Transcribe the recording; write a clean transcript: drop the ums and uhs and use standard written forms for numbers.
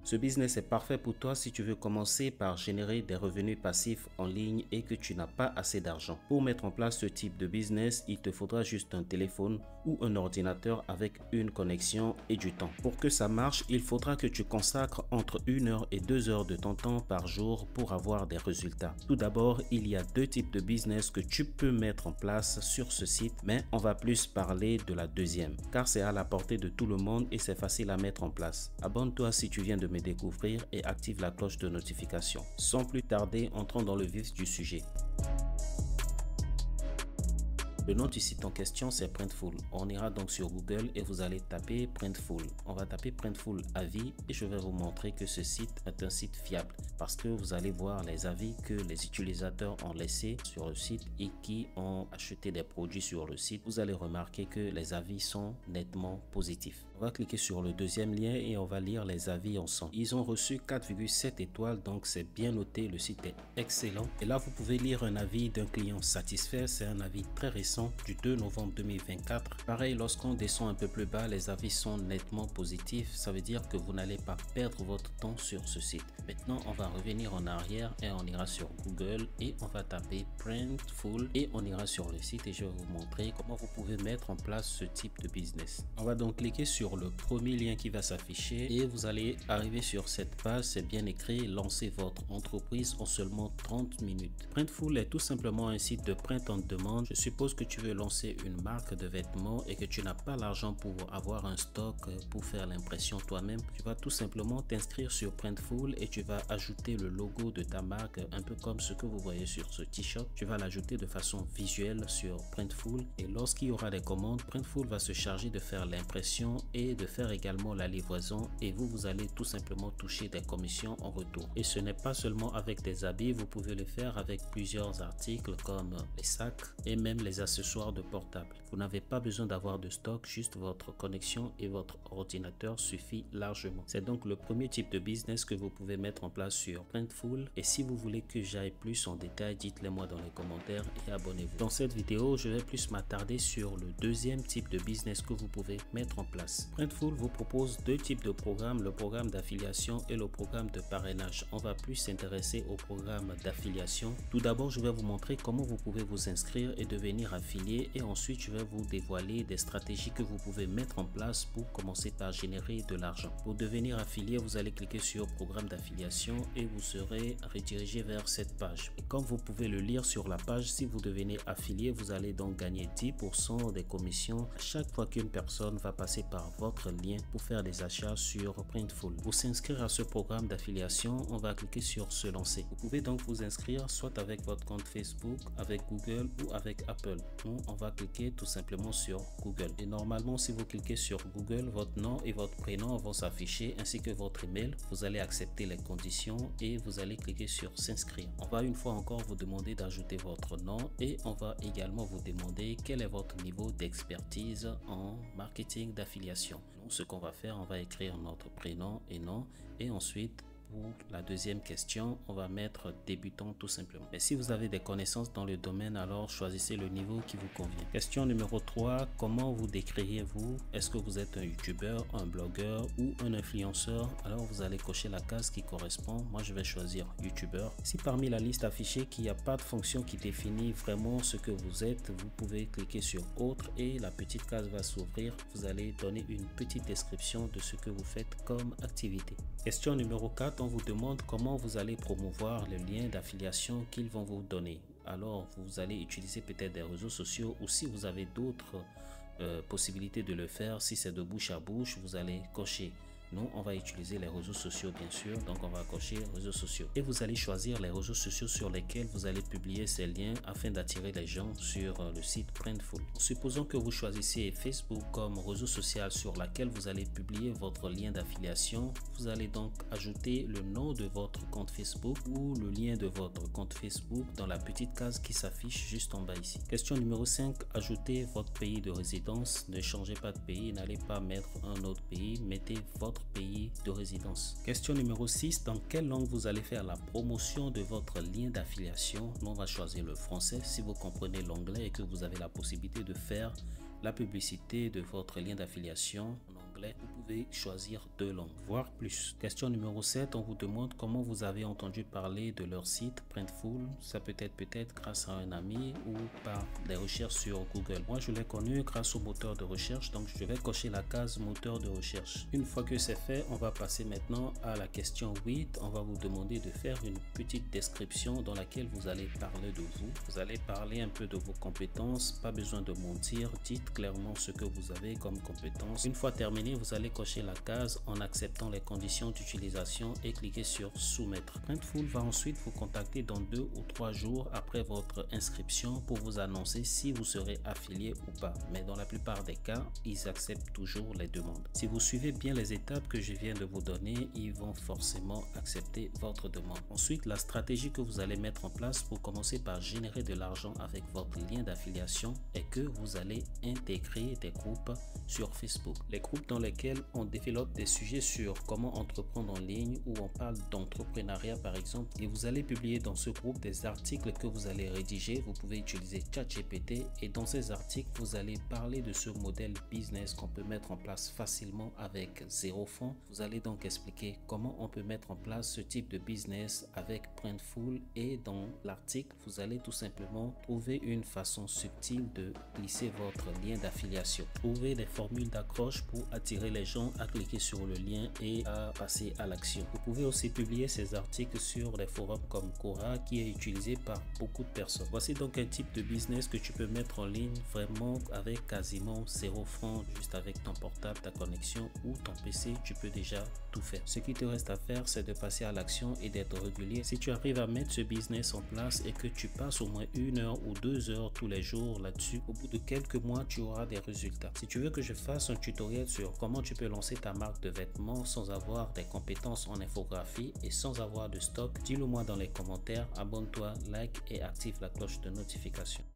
Ce business est parfait pour toi si tu veux commencer par générer des revenus passifs en ligne et que tu n'as pas assez d'argent. Pour mettre en place ce type de business, il te faudra juste un téléphone ou un ordinateur avec une connexion et du temps. Pour que ça marche, il faudra que tu consacres entre 1 heure et 2 heures de ton temps par jour pour avoir des résultats. Tout d'abord, il y a deux types de business que tu peux mettre en place sur ce site, mais on va plus parler de la deuxième, car c'est à la portée de tout le monde et c'est facile à mettre en place. Abonne-toi si tu viens de me découvrir et active la cloche de notification. Sans plus tarder, entrons dans le vif du sujet. Le nom du site en question, c'est Printful. On ira donc sur Google et vous allez taper Printful. On va taper Printful avis et je vais vous montrer que ce site est un site fiable parce que vous allez voir les avis que les utilisateurs ont laissés sur le site et qui ont acheté des produits sur le site. Vous allez remarquer que les avis sont nettement positifs. On va cliquer sur le deuxième lien et on va lire les avis ensemble. Ils ont reçu 4,7 étoiles, donc c'est bien noté. Le site est excellent. Et là, vous pouvez lire un avis d'un client satisfait. C'est un avis très récent du 2 novembre 2024. Pareil, lorsqu'on descend un peu plus bas, les avis sont nettement positifs. Ça veut dire que vous n'allez pas perdre votre temps sur ce site. Maintenant, on va revenir en arrière et on ira sur Google et on va taper Printful et on ira sur le site et je vais vous montrer comment vous pouvez mettre en place ce type de business. On va donc cliquer sur le premier lien qui va s'afficher et vous allez arriver sur cette page. C'est bien écrit, lancez votre entreprise en seulement 30 minutes. Printful est tout simplement un site de print en demande. Je suppose que tu veux lancer une marque de vêtements et que tu n'as pas l'argent pour avoir un stock pour faire l'impression toi-même. Tu vas tout simplement t'inscrire sur Printful et tu vas ajouter le logo de ta marque, un peu comme ce que vous voyez sur ce t-shirt. Tu vas l'ajouter de façon visuelle sur Printful et lorsqu'il y aura des commandes, Printful va se charger de faire l'impression et de faire également la livraison et vous allez tout simplement toucher des commissions en retour. Et ce n'est pas seulement avec des habits, vous pouvez le faire avec plusieurs articles comme les sacs et même les accessoires de portable. Vous n'avez pas besoin d'avoir de stock, juste votre connexion et votre ordinateur suffit largement. C'est donc le premier type de business que vous pouvez mettre en place sur Printful et si vous voulez que j'aille plus en détail, dites-le moi dans les commentaires et abonnez-vous. Dans cette vidéo, je vais plus m'attarder sur le deuxième type de business que vous pouvez mettre en place. Printful vous propose deux types de programmes, le programme d'affiliation et le programme de parrainage. On va plus s'intéresser au programme d'affiliation. Tout d'abord, je vais vous montrer comment vous pouvez vous inscrire et devenir affilié et ensuite je vais vous dévoiler des stratégies que vous pouvez mettre en place pour commencer par générer de l'argent. Pour devenir affilié, vous allez cliquer sur programme d'affiliation et vous serez redirigé vers cette page. Et comme vous pouvez le lire sur la page, si vous devenez affilié, vous allez donc gagner 10% des commissions à chaque fois qu'une personne va passer par votre lien pour faire des achats sur Printful. Pour s'inscrire à ce programme d'affiliation, on va cliquer sur se lancer. Vous pouvez donc vous inscrire soit avec votre compte Facebook, avec Google ou avec Apple. Nous, on va cliquer tout simplement sur Google. Et normalement, si vous cliquez sur Google, votre nom et votre prénom vont s'afficher ainsi que votre email. Vous allez accepter les conditions et vous allez cliquer sur s'inscrire. On va une fois encore vous demander d'ajouter votre nom et on va également vous demander quel est votre niveau d'expertise en marketing d'affiliation. Nous, ce qu'on va faire, on va écrire notre prénom et nom et ensuite pour la deuxième question, on va mettre débutant tout simplement. Mais si vous avez des connaissances dans le domaine, alors choisissez le niveau qui vous convient. Question numéro 3, comment vous décririez-vous? Est-ce que vous êtes un youtubeur, un blogueur ou un influenceur? Alors vous allez cocher la case qui correspond. Moi je vais choisir youtubeur. Si parmi la liste affichée qu'il n'y a pas de fonction qui définit vraiment ce que vous êtes, vous pouvez cliquer sur autre et la petite case va s'ouvrir. Vous allez donner une petite description de ce que vous faites comme activité. Question numéro 4, on vous demande comment vous allez promouvoir le lien d'affiliation qu'ils vont vous donner. Alors, vous allez utiliser peut-être des réseaux sociaux ou si vous avez d'autres possibilités de le faire, si c'est de bouche à bouche, vous allez cocher. Nous, on va utiliser les réseaux sociaux bien sûr, donc on va cocher réseaux sociaux. Et vous allez choisir les réseaux sociaux sur lesquels vous allez publier ces liens afin d'attirer les gens sur le site Printful. Supposons que vous choisissez Facebook comme réseau social sur lequel vous allez publier votre lien d'affiliation. Vous allez donc ajouter le nom de votre compte Facebook ou le lien de votre compte Facebook dans la petite case qui s'affiche juste en bas ici. Question numéro 5, ajoutez votre pays de résidence. Ne changez pas de pays, n'allez pas mettre un autre pays, mettez votre pays de résidence. Question numéro 6, dans quelle langue vous allez faire la promotion de votre lien d'affiliation? Nous, on va choisir le français. Si vous comprenez l'anglais et que vous avez la possibilité de faire la publicité de votre lien d'affiliation en anglais. Vous pouvez choisir 2 langues, voire plus. Question numéro 7, on vous demande comment vous avez entendu parler de leur site Printful. Ça peut être grâce à un ami ou par des recherches sur Google. Moi, je l'ai connu grâce au moteur de recherche, donc je vais cocher la case moteur de recherche. Une fois que c'est fait, on va passer maintenant à la question 8. On va vous demander de faire une petite description dans laquelle vous allez parler de vous. Vous allez parler un peu de vos compétences, pas besoin de mentir, dites clairement ce que vous avez comme compétences. Une fois terminé, vous allez cocher la case en acceptant les conditions d'utilisation et cliquer sur soumettre. Printful va ensuite vous contacter dans 2 ou 3 jours après votre inscription pour vous annoncer si vous serez affilié ou pas. Mais dans la plupart des cas, ils acceptent toujours les demandes. Si vous suivez bien les étapes que je viens de vous donner, ils vont forcément accepter votre demande. Ensuite, la stratégie que vous allez mettre en place pour commencer par générer de l'argent avec votre lien d'affiliation est que vous allez intégrer des groupes sur Facebook. Les groupes dans lesquels on développe des sujets sur comment entreprendre en ligne ou on parle d'entrepreneuriat par exemple, et vous allez publier dans ce groupe des articles que vous allez rédiger. Vous pouvez utiliser ChatGPT et dans ces articles, vous allez parler de ce modèle business qu'on peut mettre en place facilement avec 0 fonds. Vous allez donc expliquer comment on peut mettre en place ce type de business avec Printful et dans l'article, vous allez tout simplement trouver une façon subtile de glisser votre lien d'affiliation. Trouver des formules d'accroche pour attirer les gens à cliquer sur le lien et à passer à l'action. Vous pouvez aussi publier ces articles sur des forums comme Quora qui est utilisé par beaucoup de personnes. Voici donc un type de business que tu peux mettre en ligne vraiment avec quasiment 0 francs, juste avec ton portable, ta connexion ou ton PC, tu peux déjà tout faire. Ce qui te reste à faire, c'est de passer à l'action et d'être régulier. Si tu arrives à mettre ce business en place et que tu passes au moins 1 heure ou 2 heures tous les jours là-dessus, au bout de quelques mois, tu auras des résultats. Si tu veux que je fasse un tutoriel sur comment tu peux lancer ta marque de vêtements sans avoir des compétences en infographie et sans avoir de stock, dis-le moi dans les commentaires, abonne-toi, like et active la cloche de notification.